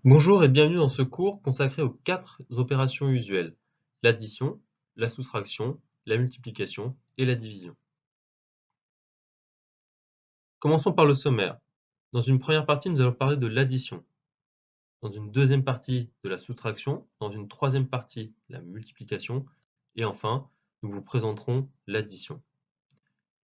Bonjour et bienvenue dans ce cours consacré aux 4 opérations usuelles: l'addition, la soustraction, la multiplication et la division. Commençons par le sommaire. Dans une première partie, nous allons parler de l'addition. Dans une deuxième partie, de la soustraction. Dans une troisième partie, la multiplication. Et enfin, nous vous présenterons l'addition.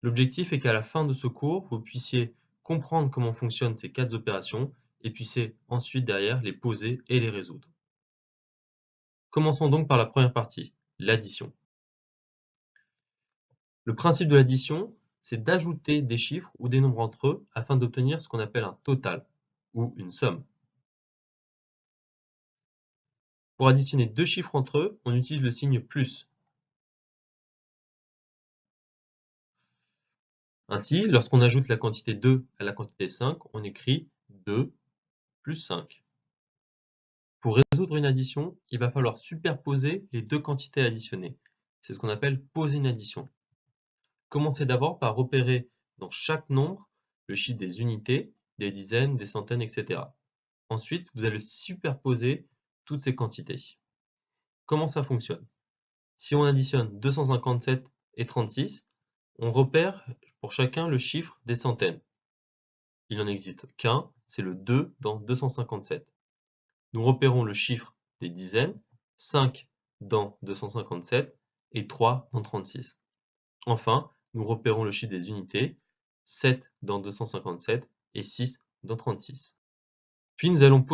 L'objectif est qu'à la fin de ce cours, vous puissiez comprendre comment fonctionnent ces 4 opérations et puissiez ensuite derrière les poser et les résoudre. Commençons donc par la première partie, l'addition. Le principe de l'addition, c'est d'ajouter des chiffres ou des nombres entre eux afin d'obtenir ce qu'on appelle un total ou une somme. Pour additionner deux chiffres entre eux, on utilise le signe plus. Ainsi, lorsqu'on ajoute la quantité 2 à la quantité 5, on écrit 2 plus 5. Pour résoudre une addition, il va falloir superposer les deux quantités additionnées. C'est ce qu'on appelle poser une addition. Commencez d'abord par repérer dans chaque nombre le chiffre des unités, des dizaines, des centaines, etc. Ensuite, vous allez superposer toutes ces quantités. Comment ça fonctionne? Si on additionne 257 et 36, on repère pour chacun le chiffre des centaines. Il n'en existe qu'un, c'est le 2 dans 257. Nous repérons le chiffre des dizaines, 5 dans 257 et 3 dans 36. Enfin, nous repérons le chiffre des unités, 7 dans 257 et 6 dans 36. Puis nous allons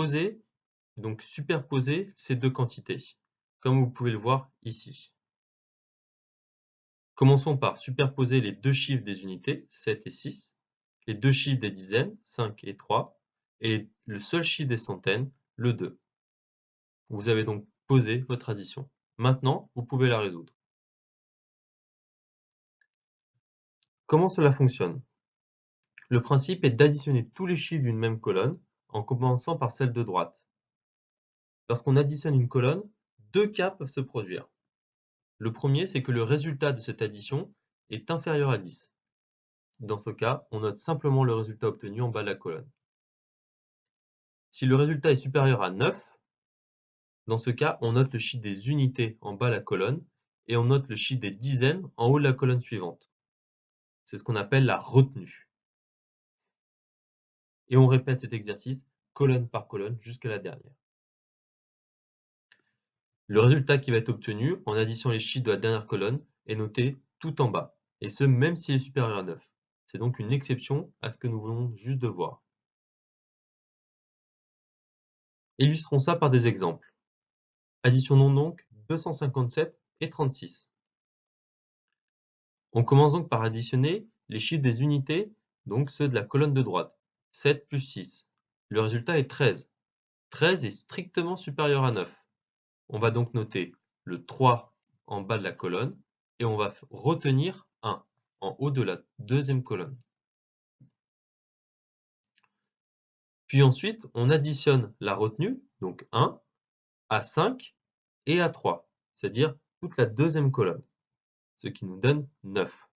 superposer ces deux quantités, comme vous pouvez le voir ici. Commençons par superposer les deux chiffres des unités, 7 et 6, les deux chiffres des dizaines, 5 et 3, et le seul chiffre des centaines, le 2. Vous avez donc posé votre addition. Maintenant, vous pouvez la résoudre. Comment cela fonctionne? Le principe est d'additionner tous les chiffres d'une même colonne en commençant par celle de droite. Lorsqu'on additionne une colonne, deux cas peuvent se produire. Le premier, c'est que le résultat de cette addition est inférieur à 10. Dans ce cas, on note simplement le résultat obtenu en bas de la colonne. Si le résultat est supérieur à 9, dans ce cas, on note le chiffre des unités en bas de la colonne et on note le chiffre des dizaines en haut de la colonne suivante. C'est ce qu'on appelle la retenue. Et on répète cet exercice colonne par colonne jusqu'à la dernière. Le résultat qui va être obtenu en additionnant les chiffres de la dernière colonne est noté tout en bas, et ce même s'il est supérieur à 9. C'est donc une exception à ce que nous venons juste de voir. Illustrons ça par des exemples. Additionnons donc 257 et 36. On commence donc par additionner les chiffres des unités, donc ceux de la colonne de droite. 7 plus 6. Le résultat est 13. 13 est strictement supérieur à 9. On va donc noter le 3 en bas de la colonne et on va retenir 1 en haut de la deuxième colonne. Puis ensuite, on additionne la retenue, donc 1, à 5 et à 3, c'est-à-dire toute la deuxième colonne, ce qui nous donne 9.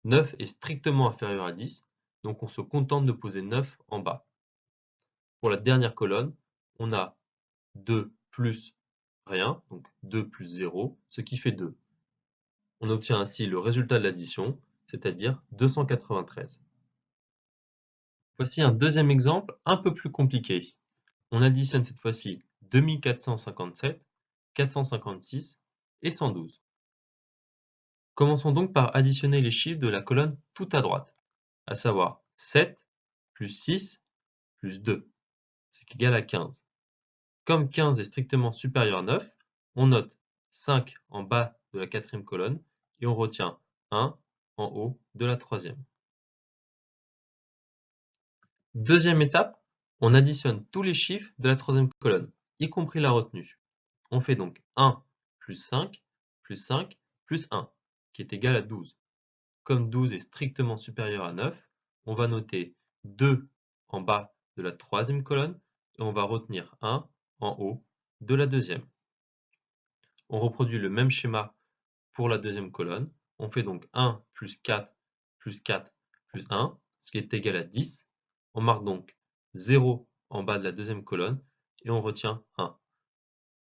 9 est strictement inférieur à 10, donc on se contente de poser 9 en bas. Pour la dernière colonne, on a 2 plus rien, donc 2 plus 0, ce qui fait 2. On obtient ainsi le résultat de l'addition, c'est-à-dire 293. Voici un deuxième exemple un peu plus compliqué. On additionne cette fois-ci 2457, 456 et 112. Commençons donc par additionner les chiffres de la colonne tout à droite, à savoir 7 plus 6 plus 2, ce qui est égal à 15. Comme 15 est strictement supérieur à 9, on note 5 en bas de la quatrième colonne et on retient 1 en haut de la troisième. Deuxième étape, on additionne tous les chiffres de la troisième colonne, y compris la retenue. On fait donc 1 plus 5 plus 5 plus 1, qui est égal à 12. Comme 12 est strictement supérieur à 9, on va noter 2 en bas de la troisième colonne et on va retenir 1 en haut de la deuxième. On reproduit le même schéma pour la deuxième colonne. On fait donc 1 plus 4 plus 4 plus 1, ce qui est égal à 10. On marque donc 0 en bas de la deuxième colonne et on retient 1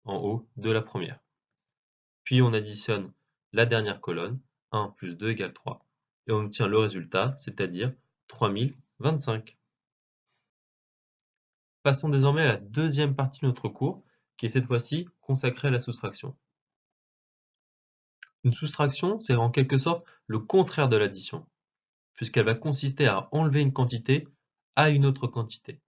en haut de la première. Puis on additionne la dernière colonne, 1 plus 2 égale 3, et on obtient le résultat, c'est-à-dire 3025. Passons désormais à la deuxième partie de notre cours, qui est cette fois-ci consacrée à la soustraction. Une soustraction, c'est en quelque sorte le contraire de l'addition, puisqu'elle va consister à enlever une quantité à une autre quantité.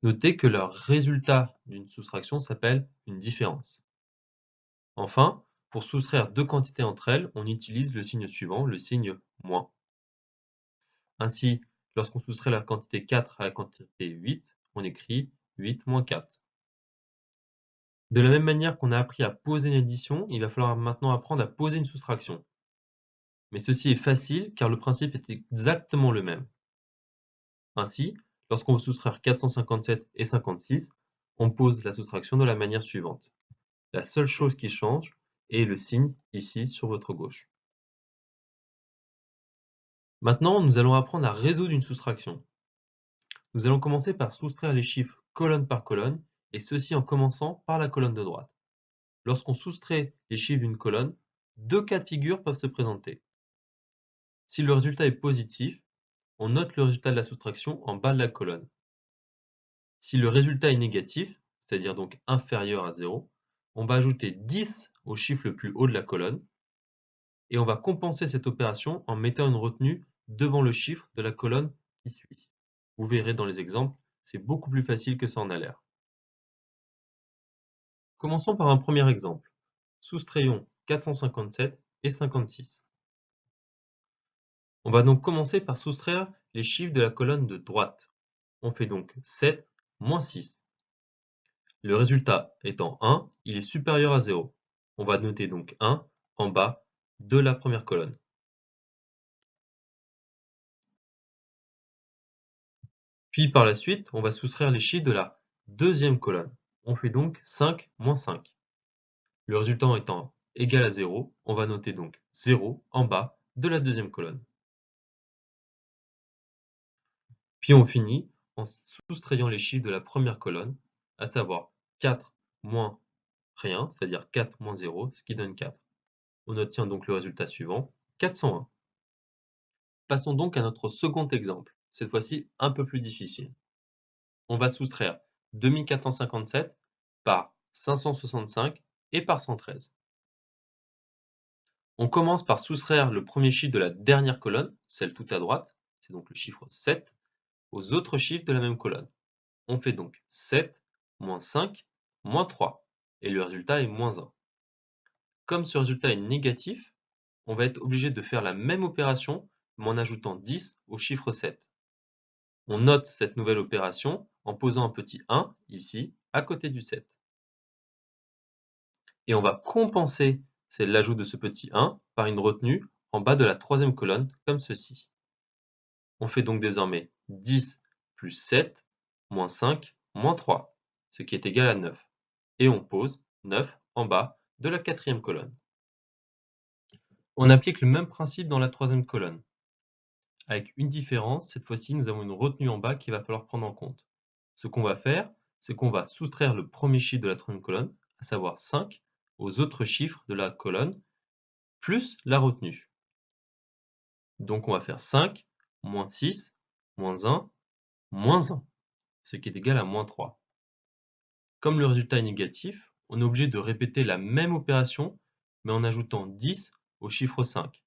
Notez que le résultat d'une soustraction s'appelle une différence. Enfin, pour soustraire deux quantités entre elles, on utilise le signe suivant, le signe moins. Ainsi, lorsqu'on soustrait la quantité 4 à la quantité 8, on écrit 8 moins 4. De la même manière qu'on a appris à poser une addition, il va falloir maintenant apprendre à poser une soustraction. Mais ceci est facile car le principe est exactement le même. Ainsi, lorsqu'on veut soustraire 457 et 56, on pose la soustraction de la manière suivante. La seule chose qui change est le signe ici sur votre gauche. Maintenant, nous allons apprendre à résoudre une soustraction. Nous allons commencer par soustraire les chiffres colonne par colonne, et ceci en commençant par la colonne de droite. Lorsqu'on soustrait les chiffres d'une colonne, deux cas de figure peuvent se présenter. Si le résultat est positif, on note le résultat de la soustraction en bas de la colonne. Si le résultat est négatif, c'est-à-dire donc inférieur à 0, on va ajouter 10 au chiffre le plus haut de la colonne, et on va compenser cette opération en mettant une retenue devant le chiffre de la colonne qui suit. Vous verrez dans les exemples, c'est beaucoup plus facile que ça en a l'air. Commençons par un premier exemple. Soustrayons 457 et 56. On va donc commencer par soustraire les chiffres de la colonne de droite. On fait donc 7 moins 6. Le résultat étant 1, il est supérieur à 0. On va noter donc 1 en bas de la première colonne. Puis par la suite, on va soustraire les chiffres de la deuxième colonne. On fait donc 5 moins 5. Le résultat étant égal à 0, on va noter donc 0 en bas de la deuxième colonne. Puis on finit en soustrayant les chiffres de la première colonne, à savoir 4 moins rien, c'est-à-dire 4 moins 0, ce qui donne 4. On obtient donc le résultat suivant, 401. Passons donc à notre second exemple, cette fois-ci un peu plus difficile. On va soustraire 2457 par 565 et par 113. On commence par soustraire le premier chiffre de la dernière colonne, celle tout à droite, c'est donc le chiffre 7, aux autres chiffres de la même colonne. On fait donc 7 moins 5 moins 3, et le résultat est moins 1. Comme ce résultat est négatif, on va être obligé de faire la même opération, mais en ajoutant 10 au chiffre 7. On note cette nouvelle opération en posant un petit 1 ici, à côté du 7. Et on va compenser l'ajout de ce petit 1 par une retenue en bas de la troisième colonne, comme ceci. On fait donc désormais 10 plus 7 moins 5 moins 3, ce qui est égal à 9. Et on pose 9 en bas de la quatrième colonne. On applique le même principe dans la troisième colonne. Avec une différence, cette fois-ci, nous avons une retenue en bas qu'il va falloir prendre en compte. Ce qu'on va faire, c'est qu'on va soustraire le premier chiffre de la troisième colonne, à savoir 5, aux autres chiffres de la colonne, plus la retenue. Donc on va faire 5, moins 6, moins 1, moins 1, ce qui est égal à moins 3. Comme le résultat est négatif, on est obligé de répéter la même opération, mais en ajoutant 10 au chiffre 5.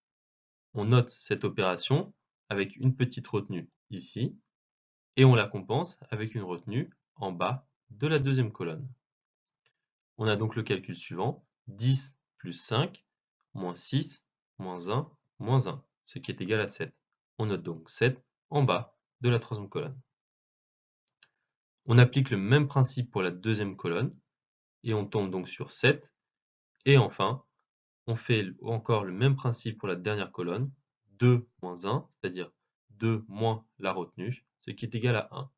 On note cette opération avec une petite retenue ici, et on la compense avec une retenue en bas de la deuxième colonne. On a donc le calcul suivant, 10 plus 5, moins 6, moins 1, moins 1, ce qui est égal à 7. On note donc 7 en bas de la troisième colonne. On applique le même principe pour la deuxième colonne, et on tombe donc sur 7. Et enfin, on fait encore le même principe pour la dernière colonne, 2 moins 1, c'est-à-dire 2 moins la retenue, ce qui est égal à 1.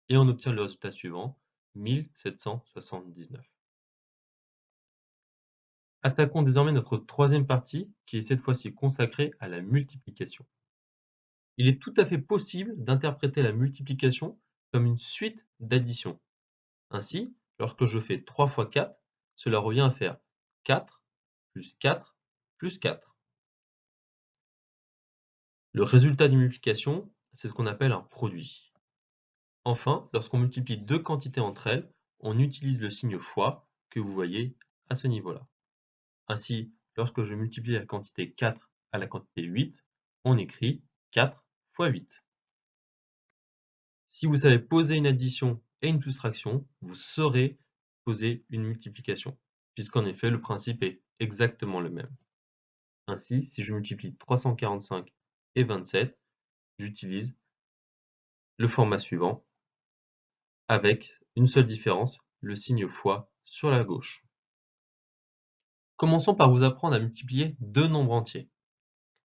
Et on obtient le résultat suivant, 1779. Attaquons désormais notre troisième partie, qui est cette fois-ci consacrée à la multiplication. Il est tout à fait possible d'interpréter la multiplication comme une suite d'additions. Ainsi, lorsque je fais 3 fois 4, cela revient à faire 4 plus 4 plus 4. Le résultat d'une multiplication, c'est ce qu'on appelle un produit. Enfin, lorsqu'on multiplie deux quantités entre elles, on utilise le signe fois que vous voyez à ce niveau-là. Ainsi, lorsque je multiplie la quantité 4 à la quantité 8, on écrit 4 fois 8. Si vous savez poser une addition et une soustraction, vous saurez poser une multiplication, puisqu'en effet le principe est exactement le même. Ainsi, si je multiplie 345 et 27, j'utilise le format suivant, avec une seule différence, le signe fois sur la gauche. Commençons par vous apprendre à multiplier deux nombres entiers.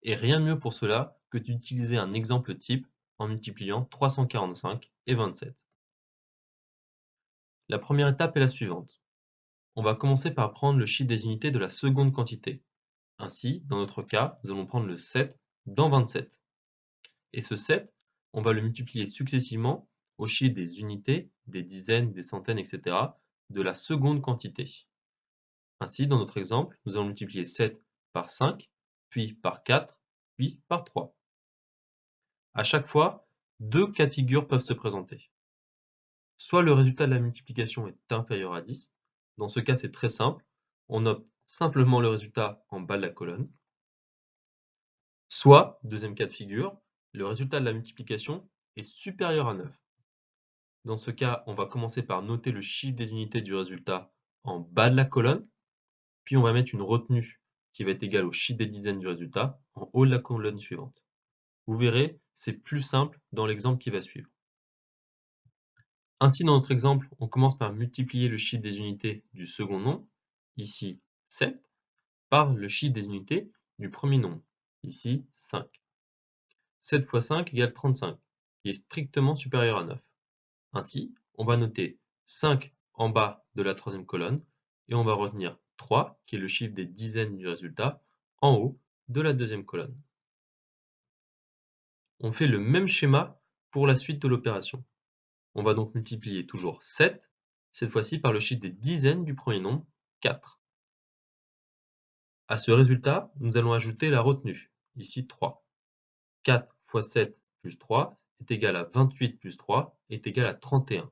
Et rien de mieux pour cela que d'utiliser un exemple type en multipliant 345 et 27. La première étape est la suivante. On va commencer par prendre le chiffre des unités de la seconde quantité. Ainsi, dans notre cas, nous allons prendre le 7 dans 27. Et ce 7, on va le multiplier successivement au chiffre des unités, des dizaines, des centaines, etc. de la seconde quantité. Ainsi, dans notre exemple, nous allons multiplier 7 par 5, puis par 4, puis par 3. À chaque fois, deux cas de figure peuvent se présenter. Soit le résultat de la multiplication est inférieur à 10, dans ce cas c'est très simple, on note simplement le résultat en bas de la colonne. Soit, deuxième cas de figure, le résultat de la multiplication est supérieur à 9. Dans ce cas, on va commencer par noter le chiffre des unités du résultat en bas de la colonne, puis on va mettre une retenue qui va être égale au chiffre des dizaines du résultat en haut de la colonne suivante. Vous verrez, c'est plus simple dans l'exemple qui va suivre. Ainsi, dans notre exemple, on commence par multiplier le chiffre des unités du second nombre, ici 7, par le chiffre des unités du premier nombre, ici 5. 7 fois 5 égale 35, qui est strictement supérieur à 9. Ainsi, on va noter 5 en bas de la troisième colonne, et on va retenir 3, qui est le chiffre des dizaines du résultat, en haut de la deuxième colonne. On fait le même schéma pour la suite de l'opération. On va donc multiplier toujours 7, cette fois-ci par le chiffre des dizaines du premier nombre, 4. À ce résultat, nous allons ajouter la retenue, ici 3. 4 fois 7 plus 3 est égal à 28 plus 3 est égal à 31.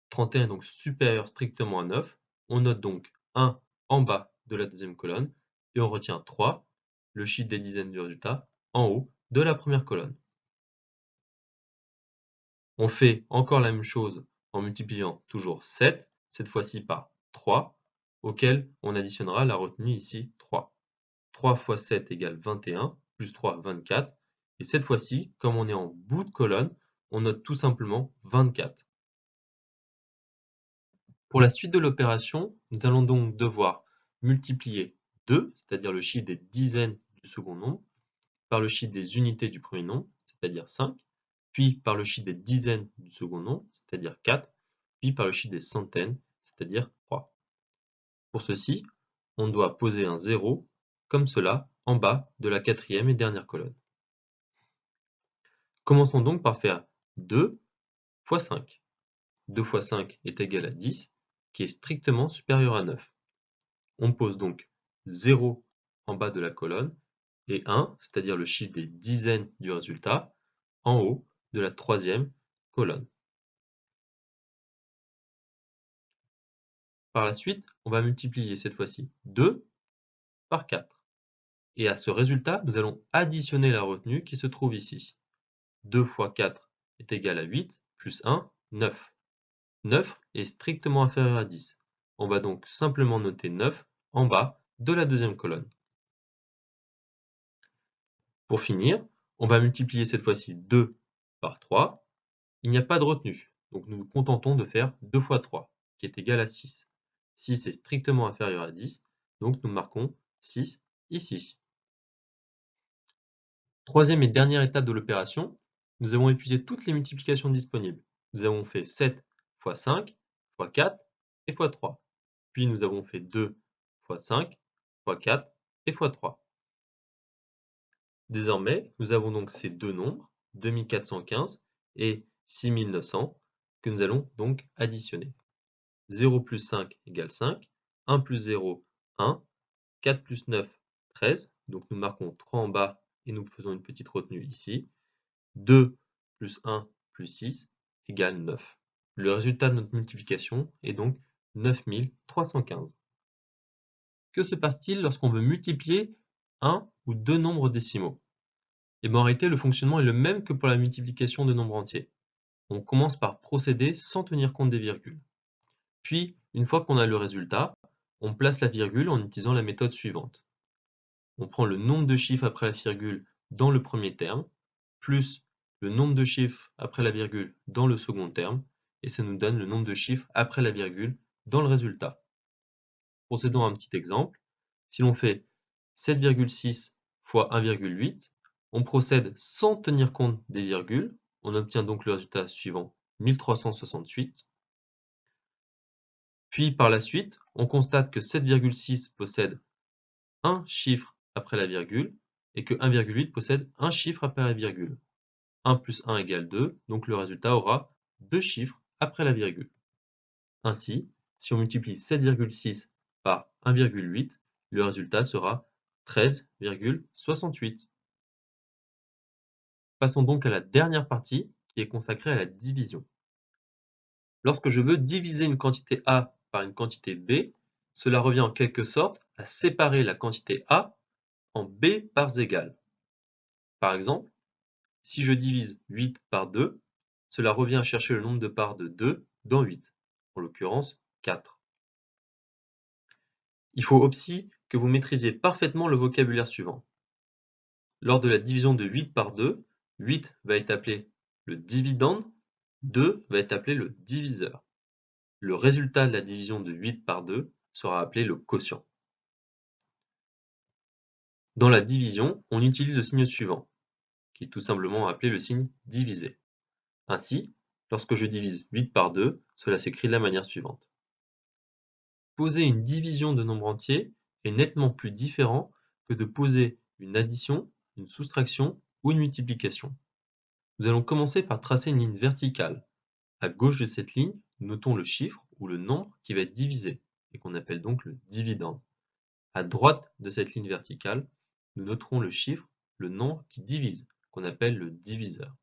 31 est donc supérieur strictement à 9. On note donc 1 en bas de la deuxième colonne et on retient 3, le chiffre des dizaines du résultat, en haut de la première colonne. On fait encore la même chose en multipliant toujours 7, cette fois-ci par 3, auquel on additionnera la retenue ici 3. 3 fois 7 égale 21, plus 3, 24. Et cette fois-ci, comme on est en bout de colonne, on note tout simplement 24. Pour la suite de l'opération, nous allons donc devoir multiplier 2, c'est-à-dire le chiffre des dizaines du second nombre, par le chiffre des unités du premier nombre, c'est-à-dire 5, puis par le chiffre des dizaines du second nombre, c'est-à-dire 4, puis par le chiffre des centaines, c'est-à-dire 3. Pour ceci, on doit poser un 0, comme cela, en bas de la quatrième et dernière colonne. Commençons donc par faire 2 fois 5. 2 fois 5 est égal à 10, qui est strictement supérieur à 9. On pose donc 0 en bas de la colonne et 1, c'est-à-dire le chiffre des dizaines du résultat, en haut de la troisième colonne. Par la suite, on va multiplier cette fois-ci 2 par 4. Et à ce résultat, nous allons additionner la retenue qui se trouve ici. 2 fois 4 est égal à 8, plus 1, 9. 9 est strictement inférieur à 10. On va donc simplement noter 9 en bas de la deuxième colonne. Pour finir, on va multiplier cette fois-ci 2 par 3. Il n'y a pas de retenue, donc nous nous contentons de faire 2 fois 3, qui est égal à 6. 6 est strictement inférieur à 10, donc nous marquons 6 ici. Troisième et dernière étape de l'opération, nous avons épuisé toutes les multiplications disponibles. Nous avons fait 7 fois 5, fois 4 et fois 3. Puis nous avons fait 2 fois 5, fois 4 et fois 3. Désormais, nous avons donc ces deux nombres, 2415 et 6900, que nous allons donc additionner. 0 plus 5 égale 5, 1 plus 0, 1, 4 plus 9, 13, donc nous marquons 3 en bas et nous faisons une petite retenue ici, 2 plus 1 plus 6 égale 9. Le résultat de notre multiplication est donc 9315. Que se passe-t-il lorsqu'on veut multiplier un ou deux nombres décimaux? Et bien en réalité, le fonctionnement est le même que pour la multiplication de nombres entiers. On commence par procéder sans tenir compte des virgules. Puis, une fois qu'on a le résultat, on place la virgule en utilisant la méthode suivante. On prend le nombre de chiffres après la virgule dans le premier terme, plus le nombre de chiffres après la virgule dans le second terme, et ça nous donne le nombre de chiffres après la virgule dans le résultat. Procédons à un petit exemple. Si l'on fait 7,6 fois 1,8, on procède sans tenir compte des virgules, on obtient donc le résultat suivant, 1368. Puis par la suite, on constate que 7,6 possède un chiffre après la virgule et que 1,8 possède un chiffre après la virgule. 1 plus 1 égale 2, donc le résultat aura deux chiffres après la virgule. Ainsi, si on multiplie 7,6 par 1,8, le résultat sera 13,68. Passons donc à la dernière partie qui est consacrée à la division. Lorsque je veux diviser une quantité A par une quantité B, cela revient en quelque sorte à séparer la quantité A en B parts égales. Par exemple, si je divise 8 par 2, cela revient à chercher le nombre de parts de 2 dans 8, en l'occurrence 4. Il faut aussi que vous maîtrisiez parfaitement le vocabulaire suivant. Lors de la division de 8 par 2, 8 va être appelé le dividende, 2 va être appelé le diviseur. Le résultat de la division de 8 par 2 sera appelé le quotient. Dans la division, on utilise le signe suivant, qui est tout simplement appelé le signe divisé. Ainsi, lorsque je divise 8 par 2, cela s'écrit de la manière suivante. Poser une division de nombres entiers est nettement plus différent que de poser une addition, une soustraction ou une multiplication. Nous allons commencer par tracer une ligne verticale. À gauche de cette ligne, nous notons le chiffre ou le nombre qui va être divisé et qu'on appelle donc le dividende. À droite de cette ligne verticale, nous noterons le chiffre, le nombre qui divise, qu'on appelle le diviseur.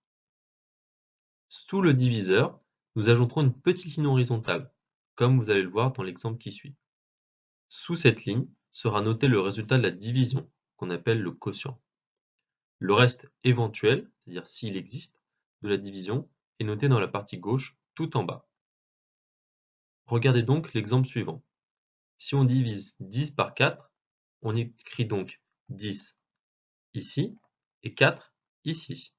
Sous le diviseur, nous ajouterons une petite ligne horizontale, comme vous allez le voir dans l'exemple qui suit. Sous cette ligne sera noté le résultat de la division, qu'on appelle le quotient. Le reste éventuel, c'est-à-dire s'il existe, de la division est noté dans la partie gauche tout en bas. Regardez donc l'exemple suivant. Si on divise 10 par 4, on écrit donc 10 ici et 4 ici.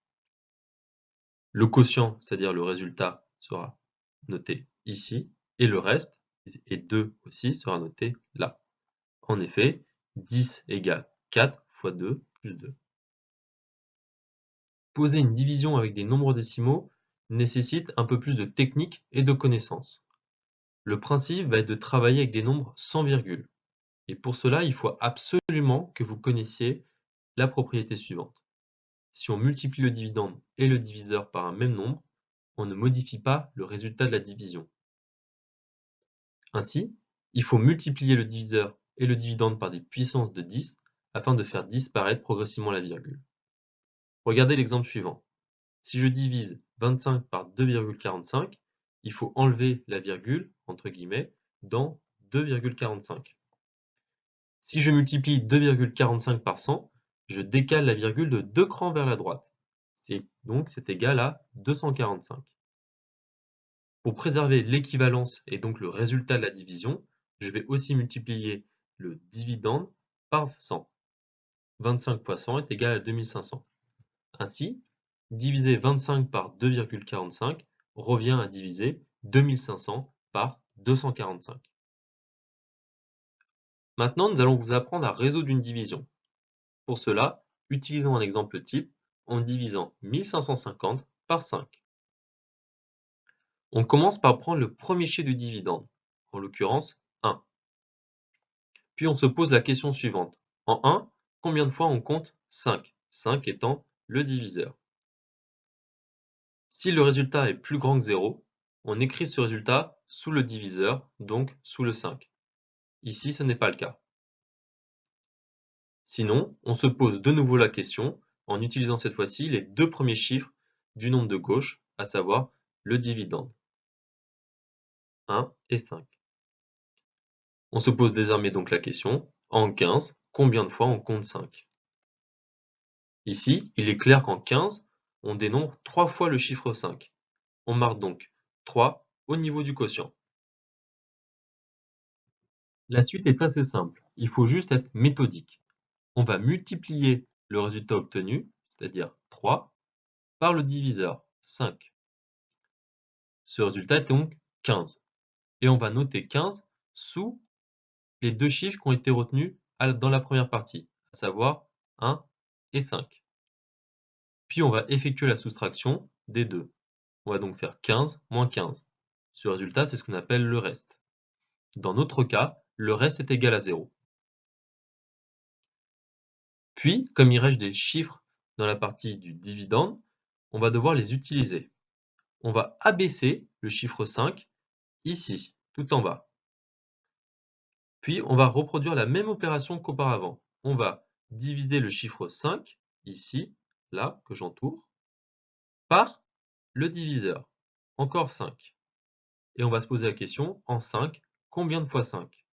Le quotient, c'est-à-dire le résultat, sera noté ici et le reste, et 2 aussi, sera noté là. En effet, 10 égale 4 fois 2 plus 2. Poser une division avec des nombres décimaux nécessite un peu plus de technique et de connaissances. Le principe va être de travailler avec des nombres sans virgule. Et pour cela, il faut absolument que vous connaissiez la propriété suivante. Si on multiplie le dividende et le diviseur par un même nombre, on ne modifie pas le résultat de la division. Ainsi, il faut multiplier le diviseur et le dividende par des puissances de 10 afin de faire disparaître progressivement la virgule. Regardez l'exemple suivant. Si je divise 25 par 2,45, il faut enlever la virgule, entre guillemets, dans 2,45. Si je multiplie 2,45 par 100, je décale la virgule de 2 crans vers la droite. Donc c'est égal à 245. Pour préserver l'équivalence et donc le résultat de la division, je vais aussi multiplier le dividende par 100. 25 fois 100 est égal à 2500. Ainsi, diviser 25 par 2,45 revient à diviser 2500 par 245. Maintenant, nous allons vous apprendre à résoudre une division. Pour cela, utilisons un exemple type en divisant 1550 par 5. On commence par prendre le premier chiffre du dividende, en l'occurrence 1. Puis on se pose la question suivante. En 1, combien de fois on compte 5? 5 étant le diviseur. Si le résultat est plus grand que 0, on écrit ce résultat sous le diviseur, donc sous le 5. Ici, ce n'est pas le cas. Sinon, on se pose de nouveau la question en utilisant cette fois-ci les deux premiers chiffres du nombre de gauche, à savoir le dividende, 1 et 5. On se pose désormais donc la question, en 15, combien de fois on compte 5? Ici, il est clair qu'en 15, on dénombre 3 fois le chiffre 5. On marque donc 3 au niveau du quotient. La suite est assez simple, il faut juste être méthodique. On va multiplier le résultat obtenu, c'est-à-dire 3, par le diviseur, 5. Ce résultat est donc 15. Et on va noter 15 sous les deux chiffres qui ont été retenus dans la première partie, à savoir 1 et 5. Puis on va effectuer la soustraction des deux. On va donc faire 15 moins 15. Ce résultat, c'est ce qu'on appelle le reste. Dans notre cas, le reste est égal à 0. Puis, comme il reste des chiffres dans la partie du dividende, on va devoir les utiliser. On va abaisser le chiffre 5 ici, tout en bas. Puis, on va reproduire la même opération qu'auparavant. On va diviser le chiffre 5, ici, là, que j'entoure, par le diviseur, encore 5. Et on va se poser la question, en 5, combien de fois 5?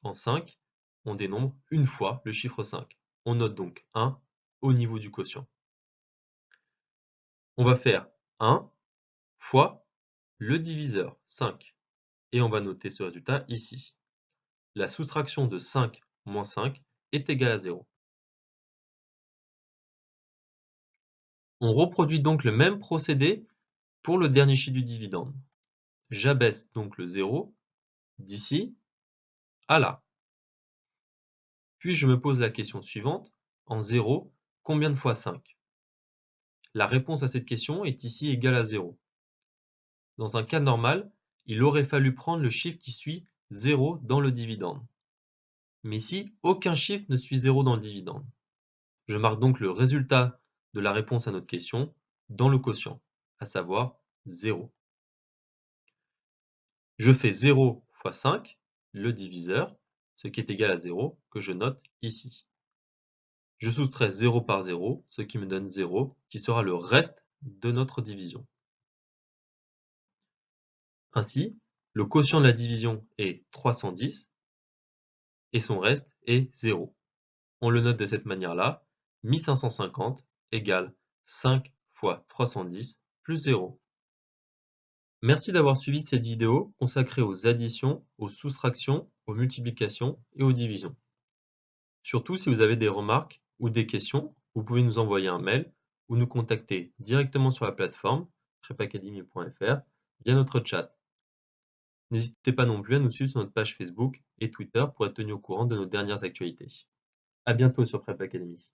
En 5, on dénombre une fois le chiffre 5. On note donc 1 au niveau du quotient. On va faire 1 fois le diviseur, 5. Et on va noter ce résultat ici. La soustraction de 5 moins 5 est égale à 0. On reproduit donc le même procédé pour le dernier chiffre du dividende. J'abaisse donc le 0 d'ici à là. Puis je me pose la question suivante. En 0, combien de fois 5? La réponse à cette question est ici égale à 0. Dans un cas normal, il aurait fallu prendre le chiffre qui suit 0 dans le dividende. Mais ici, aucun chiffre ne suit 0 dans le dividende. Je marque donc le résultat de la réponse à notre question dans le quotient, à savoir 0. Je fais 0 fois 5, le diviseur, ce qui est égal à 0, que je note ici. Je soustrais 0 par 0, ce qui me donne 0, qui sera le reste de notre division. Ainsi, le quotient de la division est 310 et son reste est 0. On le note de cette manière-là, 1550 égale 5 fois 310 plus 0. Merci d'avoir suivi cette vidéo consacrée aux additions, aux soustractions, aux multiplications et aux divisions. Surtout, si vous avez des remarques ou des questions, vous pouvez nous envoyer un mail ou nous contacter directement sur la plateforme prepacademy.fr via notre chat. N'hésitez pas non plus à nous suivre sur notre page Facebook et Twitter pour être tenu au courant de nos dernières actualités. À bientôt sur Prep Academy.